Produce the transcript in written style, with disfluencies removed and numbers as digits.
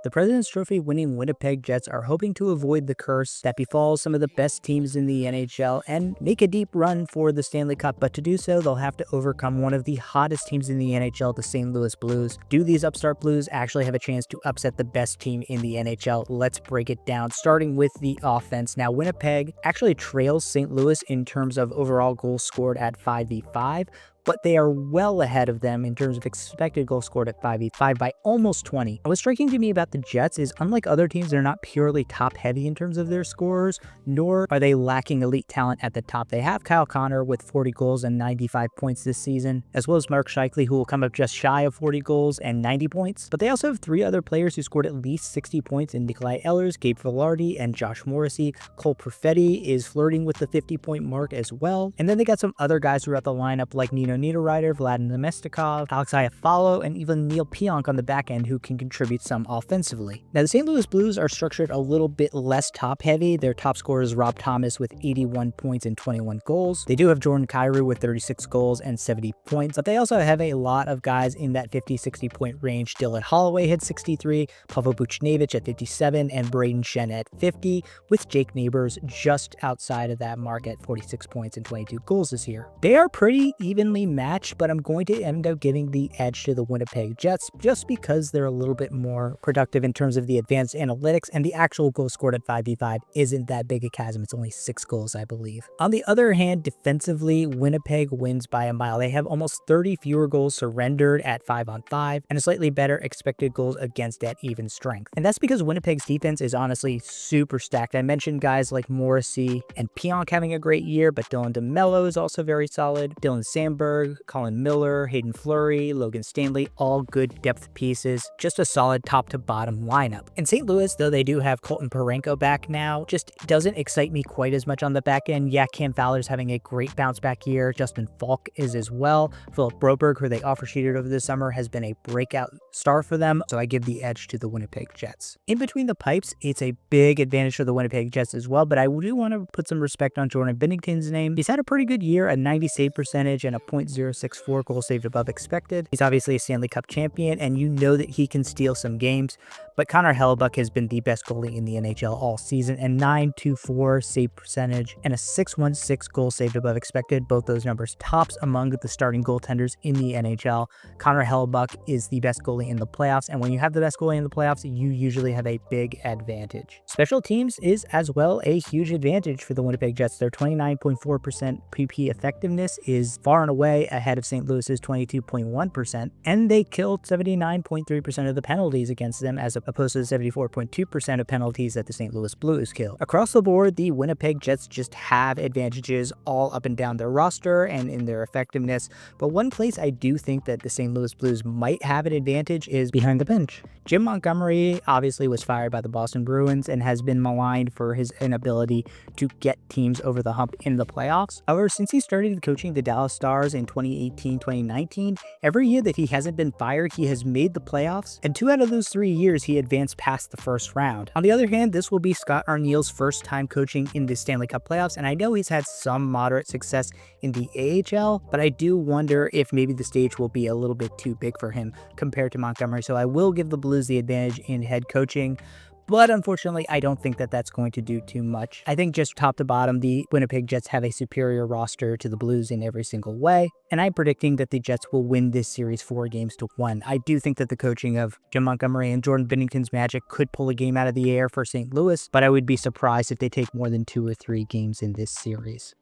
The President's Trophy winning Winnipeg Jets are hoping to avoid the curse that befalls some of the best teams in the NHL and make a deep run for the Stanley Cup, but to do so, they'll have to overcome one of the hottest teams in the NHL, the St. Louis Blues. Do these upstart Blues actually have a chance to upset the best team in the NHL? Let's break it down, starting with the offense. Now, Winnipeg actually trails St. Louis in terms of overall goals scored at 5v5, but they are well ahead of them in terms of expected goals scored at 5v5 by almost 20. What's striking to me about the Jets is, unlike other teams, they're not purely top-heavy in terms of their scorers, nor are they lacking elite talent at the top. They have Kyle Connor with 40 goals and 95 points this season, as well as Mark Scheifele, who will come up just shy of 40 goals and 90 points. But they also have three other players who scored at least 60 points in Nikolai Ehlers, Gabe Vilardi, and Josh Morrissey. Cole Perfetti is flirting with the 50-point mark as well. And then they got some other guys throughout the lineup like Nino Niederreiter, Vlad Nemestikov, Alex Iafallo, and even Neil Pionk on the back end, who can contribute some offensively. Now, the St. Louis Blues are structured a little bit less top-heavy. Their top scorer is Rob Thomas with 81 points and 21 goals. They do have Jordan Kyrou with 36 goals and 70 points, but they also have a lot of guys in that 50-60 point range. Dylan Holloway had 63, Pavel Buchnevich at 57, and Braden Shen at 50, with Jake Neighbors just outside of that mark at 46 points and 22 goals this year. They are pretty evenly matched, but I'm going to end up giving the edge to the Winnipeg Jets just because they're a little bit more productive in terms of the advanced analytics, and the actual goals scored at 5v5 isn't that big a chasm. It's only 6 goals, I believe. On the other hand, defensively, Winnipeg wins by a mile. They have almost 30 fewer goals surrendered at 5-on-5 and a slightly better expected goals against at even strength. And that's because Winnipeg's defense is honestly super stacked. I mentioned guys like Morrissey and Pionk having a great year, but Dylan DeMello is also very solid. Dylan Sandberg, Colin Miller, Hayden Fleury, Logan Stanley, all good depth pieces. Just a solid top to bottom lineup. In St. Louis, though, they do have Colton Parenko back now. Just doesn't excite me quite as much on the back end. Yeah, Cam Fowler's having a great bounce back year. Justin Falk is as well. Philip Broberg, who they offer sheeted over the summer, has been a breakout star for them, so I give the edge to the Winnipeg Jets. In between the pipes, it's a big advantage for the Winnipeg Jets as well, but I do want to put some respect on Jordan Binnington's name. He's had a pretty good year, a 90 save percentage and a .064 goal saved above expected. He's obviously a Stanley Cup champion, and you know that he can steal some games, but Connor Hellebuyck has been the best goalie in the NHL all season, and 924 save percentage and a 616 goal saved above expected. Both those numbers tops among the starting goaltenders in the NHL. Connor Hellebuyck is the best goalie in the playoffs, and when you have the best goalie in the playoffs, you usually have a big advantage. Special teams is as well a huge advantage for the Winnipeg Jets. Their 29.4% PP effectiveness is far and away ahead of St. Louis's 22.1%, and they killed 79.3% of the penalties against them as opposed to the 74.2% of penalties that the St. Louis Blues kill. Across the board, the Winnipeg Jets just have advantages all up and down their roster and in their effectiveness, but one place I do think that the St. Louis Blues might have an advantage is behind the bench. Jim Montgomery obviously was fired by the Boston Bruins and has been maligned for his inability to get teams over the hump in the playoffs. However, since he started coaching the Dallas Stars in 2018-2019, every year that he hasn't been fired, he has made the playoffs, and 2 out of those 3 years he advanced past the first round. On the other hand, this will be Scott Arniel's first time coaching in the Stanley Cup playoffs, and I know he's had some moderate success in the AHL, but I do wonder if maybe the stage will be a little bit too big for him compared to Montgomery, so I will give the Blues the advantage in head coaching. But unfortunately, I don't think that that's going to do too much. I think just top to bottom, the Winnipeg Jets have a superior roster to the Blues in every single way, and I'm predicting that the Jets will win this series 4-1. I do think that the coaching of Jim Montgomery and Jordan Binnington's Magic could pull a game out of the air for St. Louis, but I would be surprised if they take more than 2 or 3 games in this series.